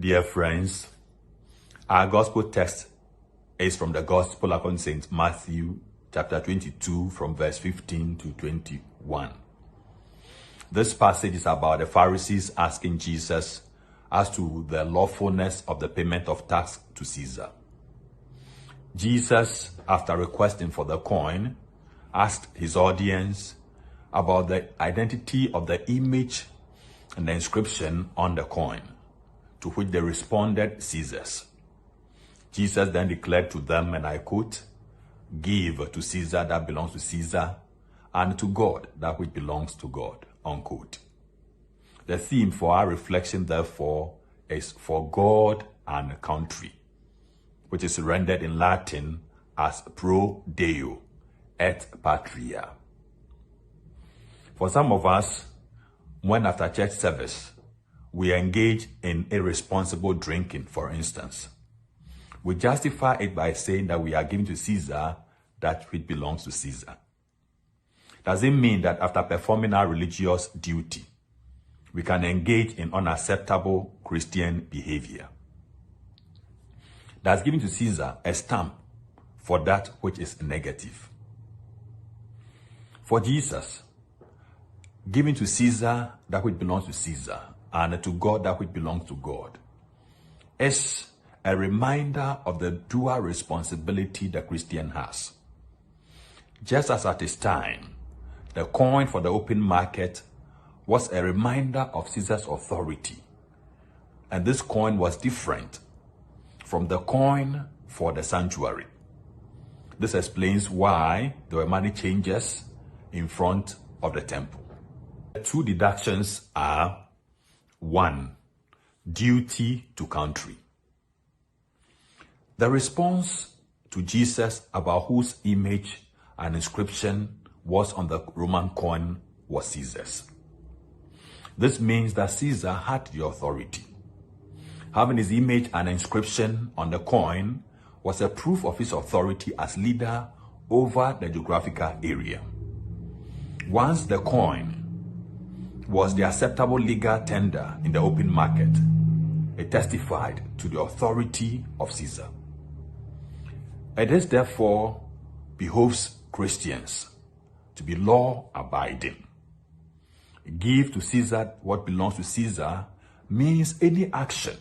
Dear friends, our gospel text is from the Gospel according to St. Matthew, chapter 22, from verse 15 to 21. This passage is about the Pharisees asking Jesus as to the lawfulness of the payment of tax to Caesar. Jesus, after requesting for the coin, asked his audience about the identity of the image and the inscription on the coin, to which they responded, Caesar's. Jesus then declared to them, and I quote, "Give to Caesar that belongs to Caesar, and to God that which belongs to God," unquote. The theme for our reflection, therefore, is for God and country, which is rendered in Latin as pro Deo Et Patria. For some of us, when after church service, we engage in irresponsible drinking, for instance, we justify it by saying that we are giving to Caesar that which belongs to Caesar. Does it mean that after performing our religious duty, we can engage in unacceptable Christian behavior? Does giving to Caesar a stamp for that which is negative? For Jesus, giving to Caesar that which belongs to Caesar and to God that which belongs to God is a reminder of the dual responsibility the Christian has. Just as at his time, the coin for the open market was a reminder of Caesar's authority, and this coin was different from the coin for the sanctuary. This explains why there were money changers in front of the temple. The two deductions are: 1. Duty to country. The response to Jesus about whose image and inscription was on the Roman coin was Caesar's. This means that Caesar had the authority. Having his image and inscription on the coin was a proof of his authority as leader over the geographical area. Once the coin was the acceptable legal tender in the open market, it testified to the authority of Caesar. It is therefore behoves Christians to be law-abiding. Give to Caesar what belongs to Caesar means any action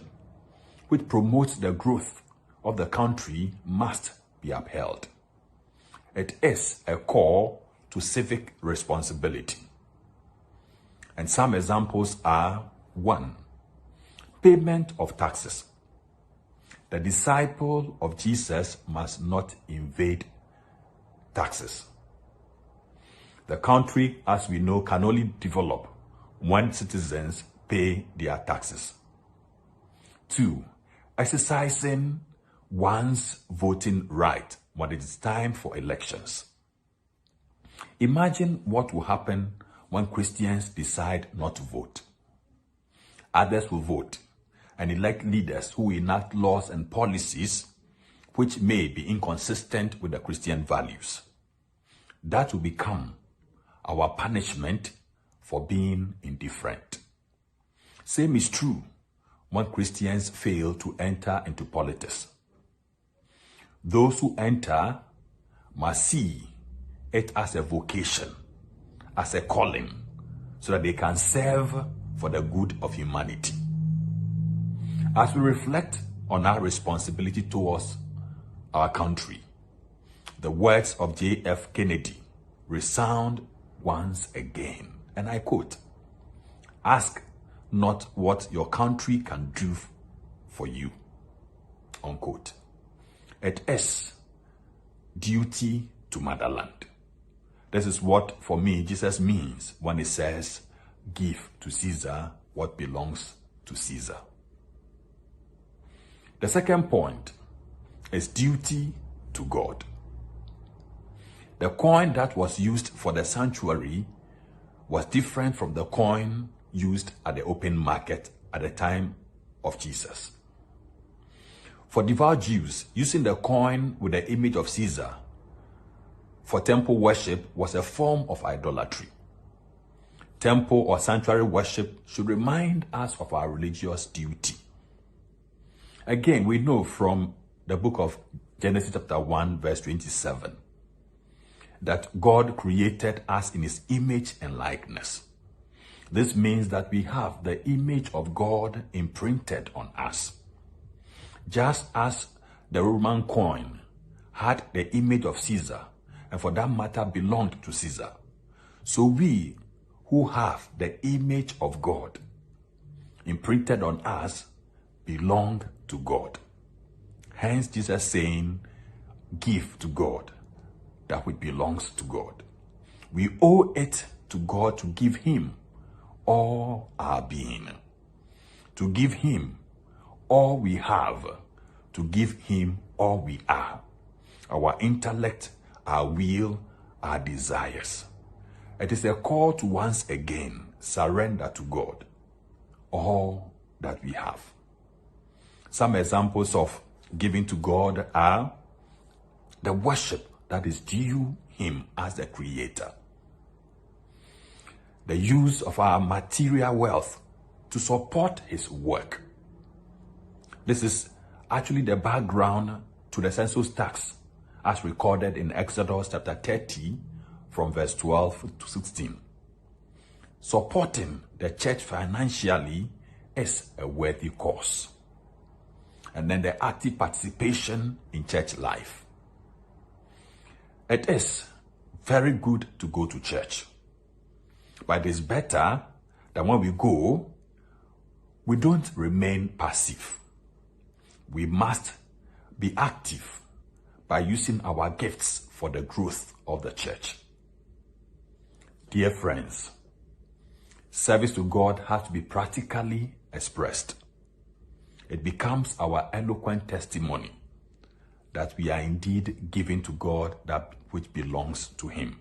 which promotes the growth of the country must be upheld. It is a call to civic responsibility. And some examples are: 1. Payment of taxes. The disciple of Jesus must not evade taxes. The country, as we know, can only develop when citizens pay their taxes. 2. Exercising one's voting right when it is time for elections. Imagine what will happen when Christians decide not to vote. Others will vote and elect leaders who enact laws and policies which may be inconsistent with the Christian values. That will become our punishment for being indifferent. Same is true when Christians fail to enter into politics. Those who enter must see it as a vocation, as a calling, so that they can serve for the good of humanity. As we reflect on our responsibility towards our country, the words of J.F. Kennedy resound once again, and I quote, "Ask not what your country can do for you," unquote. It is duty to motherland. This is what, for me, Jesus means when he says, "Give to Caesar what belongs to Caesar." The second point is duty to God. The coin that was used for the sanctuary was different from the coin used at the open market at the time of Jesus. For devout Jews, using the coin with the image of Caesar for temple worship was a form of idolatry. Temple or sanctuary worship should remind us of our religious duty. Again, we know from the book of Genesis chapter 1 verse 27 that God created us in his image and likeness. This means that we have the image of God imprinted on us. Just as the Roman coin had the image of Caesar, and for that matter belonged to Caesar, so we who have the image of God imprinted on us belong to God. Hence Jesus saying, give to God that which belongs to God. We owe it to God to give him all our being, to give him all we have, to give him all we are, our intellect, our will, our desires. It is a call to once again surrender to God all that we have. Some examples of giving to God are the worship that is due him as the creator, the use of our material wealth to support his work. This is actually the background to the census tax as recorded in Exodus chapter 30 from verse 12 to 16. Supporting the church financially is a worthy cause. And then the active participation in church life. It is very good to go to church, but it is better that when we go, we don't remain passive. We must be active by using our gifts for the growth of the church. Dear friends, service to God has to be practically expressed. It becomes our eloquent testimony that we are indeed giving to God that which belongs to him.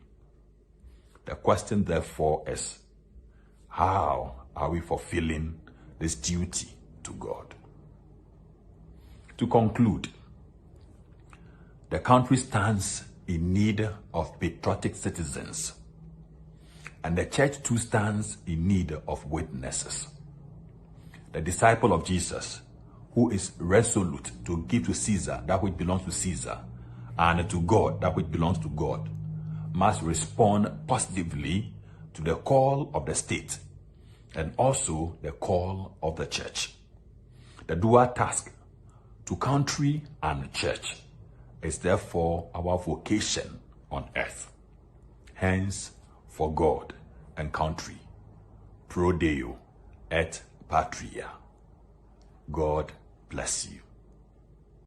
The question therefore is, how are we fulfilling this duty to God? To conclude, the country stands in need of patriotic citizens, and the church too stands in need of witnesses. The disciple of Jesus, who is resolute to give to Caesar that which belongs to Caesar, and to God that which belongs to God, must respond positively to the call of the state and also the call of the church. The dual task to country and church is therefore our vocation on earth. Hence, for God and country, pro Deo et Patria. God bless you.